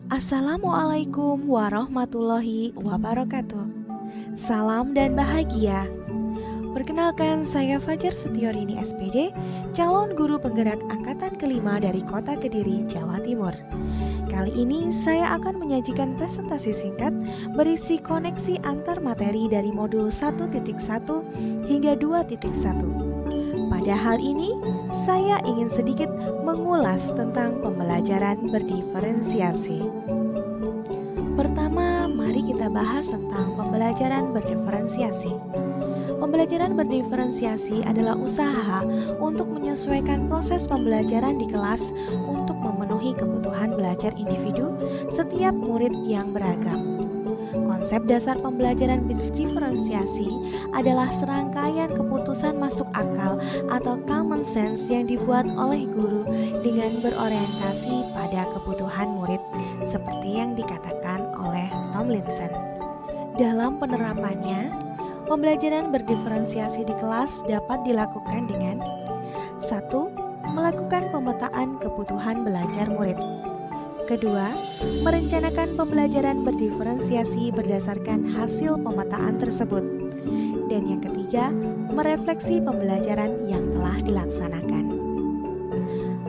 Assalamualaikum warahmatullahi wabarakatuh. Salam dan bahagia. Perkenalkan, saya Fajar Setiorini SPD, calon guru penggerak angkatan kelima dari Kota Kediri, Jawa Timur. Kali ini saya akan menyajikan presentasi singkat berisi koneksi antar materi dari modul 1.1 hingga 2.1. Pada hal ini, saya ingin sedikit mengulas tentang pembelajaran berdiferensiasi. Pertama, mari kita bahas tentang pembelajaran berdiferensiasi. Pembelajaran berdiferensiasi adalah usaha untuk menyesuaikan proses pembelajaran di kelas untuk memenuhi kebutuhan belajar individu setiap murid yang beragam. Konsep dasar pembelajaran berdiferensiasi adalah serangkaian keputusan masuk akal atau common sense yang dibuat oleh guru dengan berorientasi pada kebutuhan murid, seperti yang dikatakan oleh Tomlinson. Dalam penerapannya, pembelajaran berdiferensiasi di kelas dapat dilakukan dengan 1. Melakukan pemetaan kebutuhan belajar murid. Kedua, merencanakan pembelajaran berdiferensiasi berdasarkan hasil pemetaan tersebut. Dan yang ketiga, merefleksi pembelajaran yang telah dilaksanakan.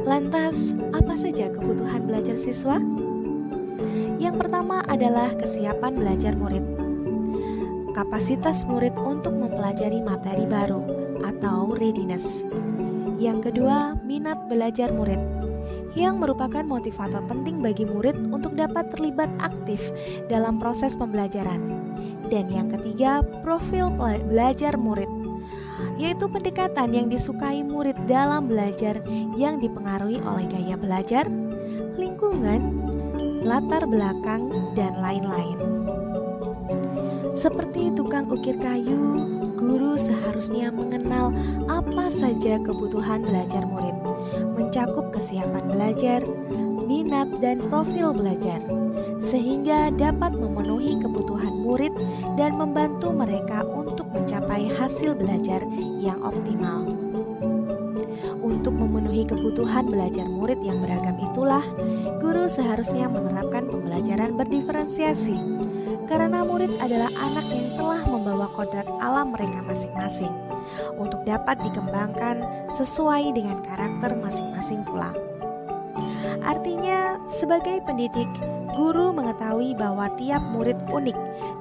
Lantas, apa saja kebutuhan belajar siswa? Yang pertama adalah kesiapan belajar murid. Kapasitas murid untuk mempelajari materi baru atau readiness. Yang kedua, minat belajar murid, yang merupakan motivator penting bagi murid untuk dapat terlibat aktif dalam proses pembelajaran. Dan yang ketiga, profil belajar murid, yaitu pendekatan yang disukai murid dalam belajar yang dipengaruhi oleh gaya belajar, lingkungan, latar belakang, dan lain-lain. Seperti tukang ukir kayu, guru seharusnya mengenal apa saja kebutuhan belajar murid, mencakup kesiapan belajar, minat, dan profil belajar, sehingga dapat memenuhi kebutuhan murid dan membantu mereka untuk mencapai hasil belajar yang optimal. Untuk memenuhi kebutuhan belajar murid yang beragam itulah, guru seharusnya menerapkan pembelajaran berdiferensiasi, karena murid adalah anak yang telah membawa kodrat alam mereka masing-masing untuk dapat dikembangkan sesuai dengan karakter masing-masing pula. Artinya, sebagai pendidik, guru mengetahui bahwa tiap murid unik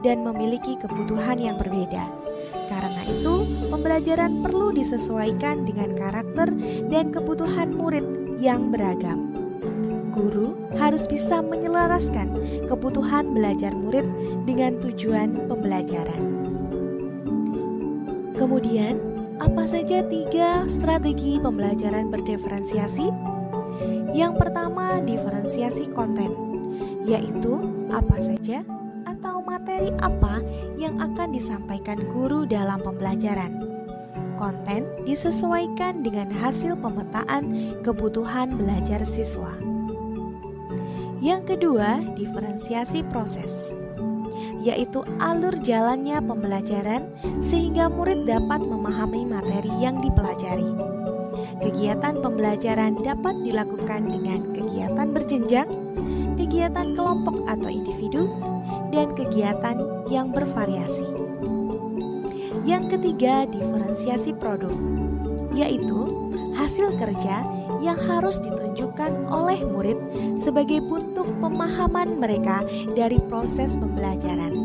dan memiliki kebutuhan yang berbeda. Karena itu, pembelajaran perlu disesuaikan dengan karakter dan kebutuhan murid yang beragam. Guru harus bisa menyelaraskan kebutuhan belajar murid dengan tujuan pembelajaran. Kemudian, apa saja 3 strategi pembelajaran berdiferensiasi? Yang pertama, diferensiasi konten, yaitu apa saja atau materi apa yang akan disampaikan guru dalam pembelajaran. Konten disesuaikan dengan hasil pemetaan kebutuhan belajar siswa. Yang kedua, diferensiasi proses, yaitu alur jalannya pembelajaran sehingga murid dapat memahami materi yang dipelajari. Kegiatan pembelajaran dapat dilakukan dengan kegiatan berjenjang, kegiatan kelompok atau individu, dan kegiatan yang bervariasi. Yang ketiga, diferensiasi produk, yaitu hasil kerja yang harus ditunjukkan oleh murid sebagai bentuk pemahaman mereka dari proses pembelajaran.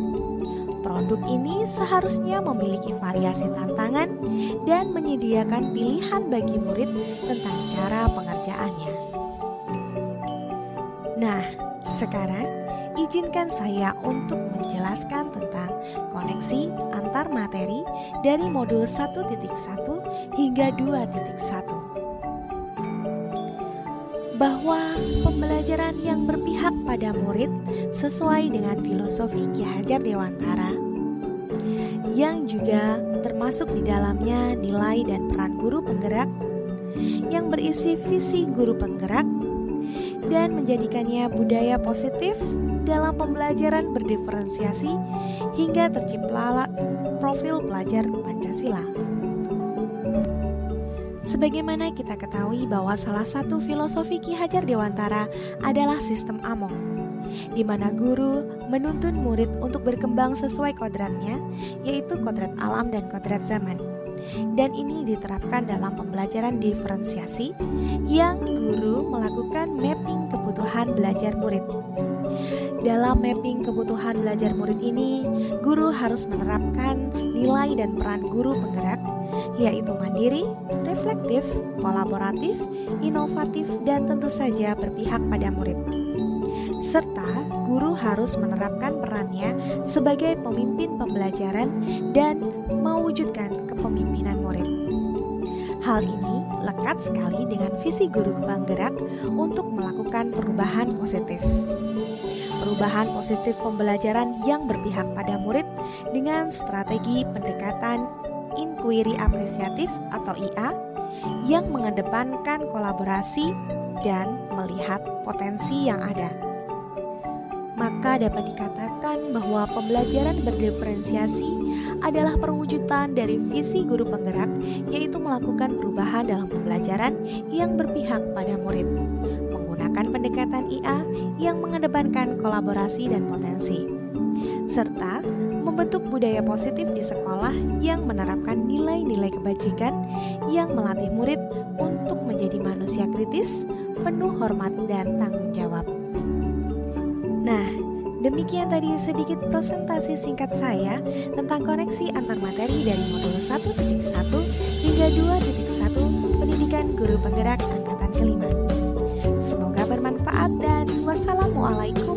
Produk ini seharusnya memiliki variasi tantangan dan menyediakan pilihan bagi murid tentang cara pengerjaannya. Nah, sekarang izinkan saya untuk menjelaskan tentang koneksi antar materi dari modul 1.1 hingga 2.1. Bahwa pembelajaran yang berpihak pada murid sesuai dengan filosofi Ki Hajar Dewantara, yang juga termasuk di dalamnya nilai dan peran guru penggerak, yang berisi visi guru penggerak, dan menjadikannya budaya positif dalam pembelajaran berdiferensiasi hingga terciptalah profil pelajar Pancasila. Sebagaimana kita ketahui bahwa salah satu filosofi Ki Hajar Dewantara adalah sistem Among, di mana guru menuntun murid untuk berkembang sesuai kodratnya, yaitu kodrat alam dan kodrat zaman. Dan ini diterapkan dalam pembelajaran diferensiasi yang guru melakukan mapping kebutuhan belajar murid. Dalam mapping kebutuhan belajar murid ini, guru harus menerapkan nilai dan peran guru penggerak, yaitu mandiri, reflektif, kolaboratif, inovatif, dan tentu saja berpihak pada murid. Serta guru harus menerapkan perannya sebagai pemimpin pembelajaran dan mewujudkan kepemimpinan murid. Hal ini lekat sekali dengan visi guru penggerak untuk melakukan perubahan positif. Perubahan positif pembelajaran yang berpihak pada murid dengan strategi pendekatan inquiry apresiatif atau IA yang mengedepankan kolaborasi dan melihat potensi yang ada. Maka dapat dikatakan bahwa pembelajaran berdiferensiasi adalah perwujudan dari visi guru penggerak, yaitu melakukan perubahan dalam pembelajaran yang berpihak pada murid, menggunakan pendekatan IA yang mengedepankan kolaborasi dan potensi, serta membentuk budaya positif di sekolah yang menerapkan nilai-nilai kebajikan yang melatih murid untuk menjadi manusia kritis, penuh hormat dan tanggung jawab. Nah, demikian tadi sedikit presentasi singkat saya tentang koneksi antar materi dari modul 1.1 hingga 2.1 Pendidikan Guru Penggerak Angkatan kelima. Semoga bermanfaat dan wassalamualaikum